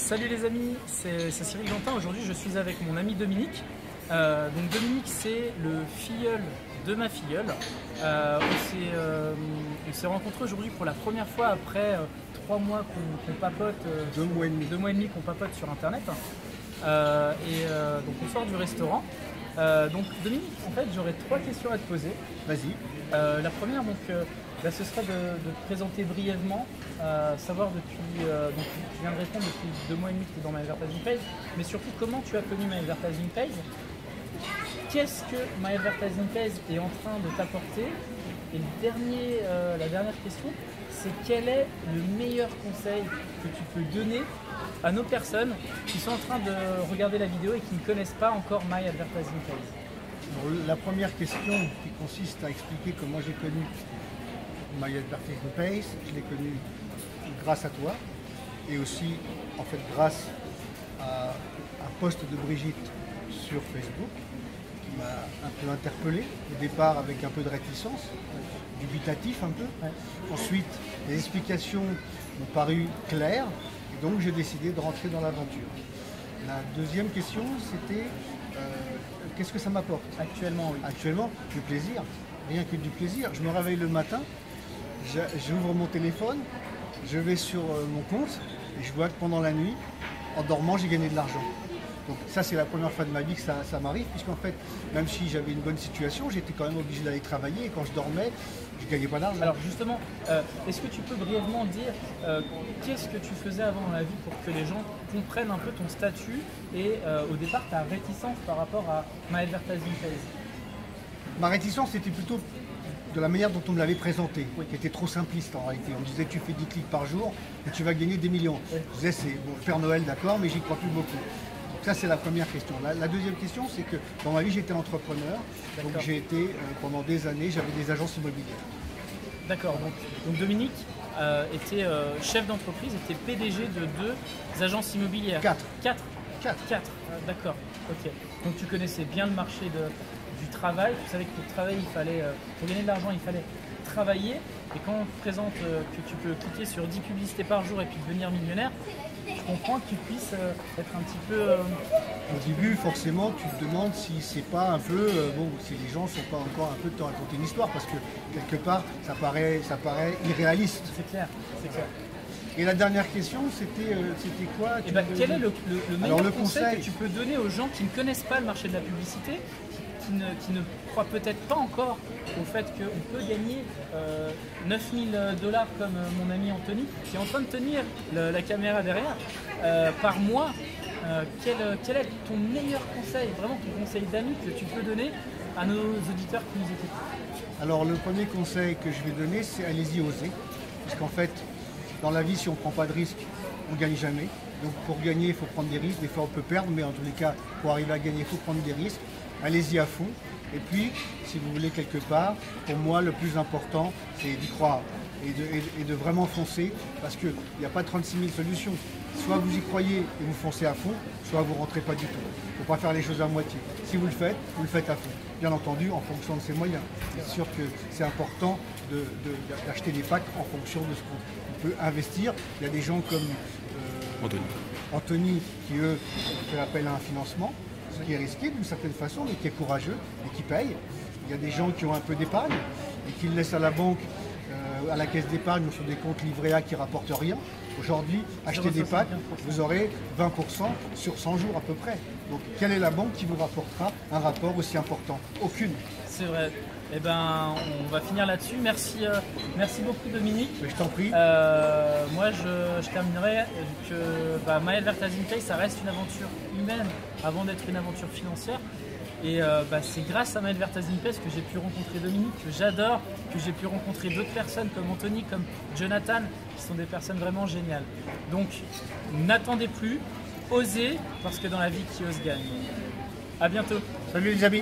Salut les amis, c'est Cyril Jantin. Aujourd'hui je suis avec mon ami Dominique. Donc Dominique, c'est le filleul de ma filleule. On s'est rencontrés aujourd'hui pour la première fois après 3 mois qu'on papote, 2 mois et demi qu'on papote sur internet. Donc on sort du restaurant. Donc Dominique, en fait j'aurais 3 questions à te poser. Vas-y. La première, ce serait de te présenter brièvement, savoir depuis, donc tu viens de répondre depuis 2 mois et demi que tu es dans My Advertising Page, mais surtout comment tu as connu My Advertising Page, qu'est-ce que My Advertising Page est en train de t'apporter, et la dernière question, c'est quel est le meilleur conseil que tu peux donner à nos personnes qui sont en train de regarder la vidéo et qui ne connaissent pas encore My Advertising Page. Alors, la première question qui consiste à expliquer comment j'ai connu My Advertising Page, je l'ai connu grâce à toi et aussi en fait grâce à un post de Brigitte sur Facebook qui m'a un peu interpellé, au départ avec un peu de réticence, dubitatif un peu. Ouais. Ensuite, les explications m'ont paru claires et donc j'ai décidé de rentrer dans l'aventure. La deuxième question, c'était qu'est-ce que ça m'apporte? Actuellement, oui. Actuellement, du plaisir, rien que du plaisir. Je me réveille le matin, j'ouvre mon téléphone, je vais sur mon compte et je vois que pendant la nuit, en dormant, j'ai gagné de l'argent. Donc ça, c'est la première fois de ma vie que ça m'arrive, puisqu'en fait, même si j'avais une bonne situation, j'étais quand même obligé d'aller travailler et quand je dormais, je ne gagnais pas d'argent. Alors justement, est-ce que tu peux brièvement dire qu'est-ce que tu faisais avant dans la vie pour que les gens comprennent un peu ton statut et au départ ta réticence par rapport à My Advertising Page? Ma réticence était plutôt de la manière dont on me l'avait présenté, oui, qui était trop simpliste en réalité. On me disait tu fais 10 clics par jour et tu vas gagner des millions. Oui. Je disais c'est bon, Père Noël d'accord, mais j'y crois plus beaucoup. Donc ça c'est la première question. La deuxième question c'est que dans ma vie j'étais entrepreneur, donc j'ai été pendant des années, j'avais des agences immobilières. D'accord, donc Dominique était chef d'entreprise, était PDG de 2 agences immobilières. 4. D'accord, ok. Donc tu connaissais bien le marché du travail, tu savais que pour travailler, pour gagner de l'argent, il fallait travailler. Et quand on te présente que tu peux cliquer sur 10 publicités par jour et puis devenir millionnaire, je comprends que tu puisses être un petit peu... Au début, forcément, tu te demandes si c'est pas un peu... si les gens sont pas encore un peu de te raconter une histoire, parce que quelque part, ça paraît irréaliste. C'est clair, c'est clair. Et la dernière question, c'était quoi? Quel est le meilleur conseil que tu peux donner aux gens qui ne connaissent pas le marché de la publicité, qui ne croient peut-être pas encore au fait qu'on peut gagner 9000 $ comme mon ami Anthony, qui est en train de tenir la caméra derrière, par mois. Quel est ton meilleur conseil, vraiment ton conseil d'ami que tu peux donner à nos auditeurs qui nous écoutent? Alors le premier conseil que je vais donner, c'est allez-y, oser. Parce qu'en fait, dans la vie, si on ne prend pas de risques, on ne gagne jamais. Donc pour gagner, il faut prendre des risques. Des fois, on peut perdre, mais en tous les cas, pour arriver à gagner, il faut prendre des risques. Allez-y à fond. Et puis, si vous voulez quelque part, pour moi, le plus important, c'est d'y croire et de vraiment foncer, parce qu'il n'y a pas 36 000 solutions. Soit vous y croyez et vous foncez à fond, soit vous ne rentrez pas du tout. Il ne faut pas faire les choses à moitié. Si vous le faites à fond. Bien entendu, en fonction de ses moyens. C'est sûr que c'est important d'acheter des packs en fonction de ce qu'on peut investir. Il y a des gens comme Anthony qui, eux, fait appel à un financement, ce qui est risqué d'une certaine façon, mais qui est courageux et qui paye. Il y a des gens qui ont un peu d'épargne et qui le laissent à la banque, à la caisse d'épargne ou sur des comptes livrés A qui ne rapportent rien. Aujourd'hui, acheter des packs, vous aurez 20% sur 100 jours à peu près. Donc, quelle est la banque qui vous rapportera un rapport aussi important? Aucune. C'est vrai. Eh ben, on va finir là-dessus. Merci beaucoup Dominique. Mais je t'en prie. Moi, je terminerai que My Advertising Page, ça reste une aventure humaine avant d'être une aventure financière. Et c'est grâce à My Advertising Page que j'ai pu rencontrer Dominique, que j'adore, que j'ai pu rencontrer d'autres personnes comme Anthony, comme Jonathan, qui sont des personnes vraiment géniales. Donc, n'attendez plus, osez, parce que dans la vie, qui ose gagne. À bientôt. Salut les amis.